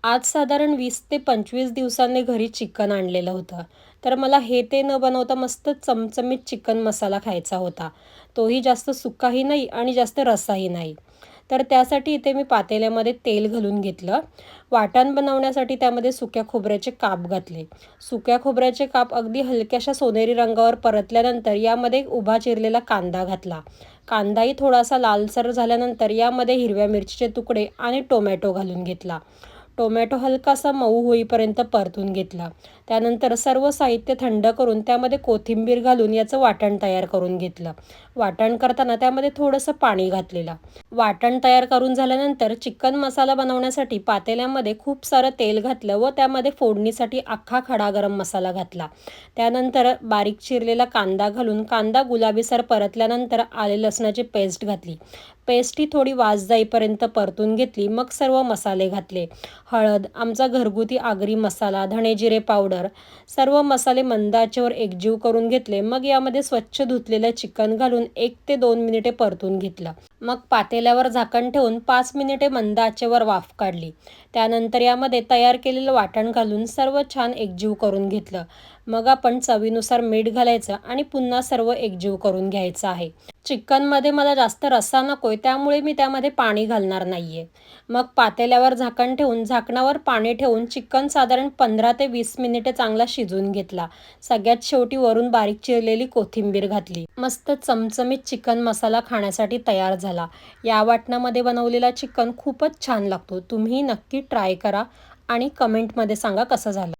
आज साधारण 20 ते 25 दिवसांनी घरी चिकन आणलेलं होतं. तर मला हे ते न बनवता मस्त चमचमीत चिकन मसाला खायचा होता. तोही जास्त सुकाही नाही आणि जास्त रस्साही नाही. तर त्यासाठी इथे मी पातेल्यामध्ये तेल घालून घेतलं. वाटण बनवण्यासाठी त्यामध्ये सुक्या खोबऱ्याचे काप घातले. सुक्या खोबऱ्याचे काप अगदी हलक्याशा सोनेरी रंगावर परतल्यानंतर यामध्ये उभा चिरलेला कांदा घातला. कांदाही थोडासा लालसर झाल्यानंतर यामध्ये हिरव्या मिरचीचे तुकडे आणि टोमॅटो घालून घेतला. टोमॅटो हलकासा मऊ होईपर्यंत परतून घेतला. त्यानंतर सर्व साहित्य थंड करून त्यामध्ये कोथिंबीर घालून याचं वाटण तयार करून घेतलं. वाटण करताना त्यामध्ये थोडंसं पाणी घातलेलं. वाटण तयार करून झाल्यानंतर चिकन मसाला बनवण्यासाठी पातेल्यामध्ये खूप सारं तेल घातलं व त्यामध्ये फोडणीसाठी अख्खा खडा गरम मसाला घातला. त्यानंतर बारीक चिरलेला कांदा घालून कांदा गुलाबीसर परतल्यानंतर आले लसणाची पेस्ट घातली. पेस्ट ही थोडी वास जाईपर्यंत परतून घेतली. मग सर्व मसाले घातले. हळद, आमचा घरगुती आगरी मसाला, धणे जिरे पावडर, सर्व मसाले मंद आचेवर एकजीव करून घेतले. मग यामध्ये स्वच्छ धुतलेलं चिकन घालून 1 ते 2 मिनिटे परतून घेतलं. मग पातेल्यावर झाकण ठेवून 5 मिनिटे मंद आचेवर वाफ काढली. त्यानंतर यामध्ये तयार केलेलं वाटण घालून सर्व छान एकजीव करून घेतलं. मग आपण चवीनुसार मीठ घालायचं आणि पुन्हा सर्व एकजीव करून घ्यायचं आहे. चिकनमध्ये मला जास्त रस्सा नकोय त्यामुळे मी त्यामध्ये पाणी घालणार नाहीये. मग पातेल्यावर झाकण ठेवून झाकणावर पाणी ठेवून चिकन साधारण 15 ते 20 मिनिटे चांगला शिजवून घेतला. सगळ्यात शेवटी वरून बारीक चिरलेली कोथिंबीर घातली. मस्त चमचमीत चिकन मसाला खाण्यासाठी तयार झाला. या वाटणामध्ये बनवलेला चिकन खूपच छान लागतो. तुम्ही नक्की ट्राय करा आणि कमेंटमध्ये सांगा कसं झालं.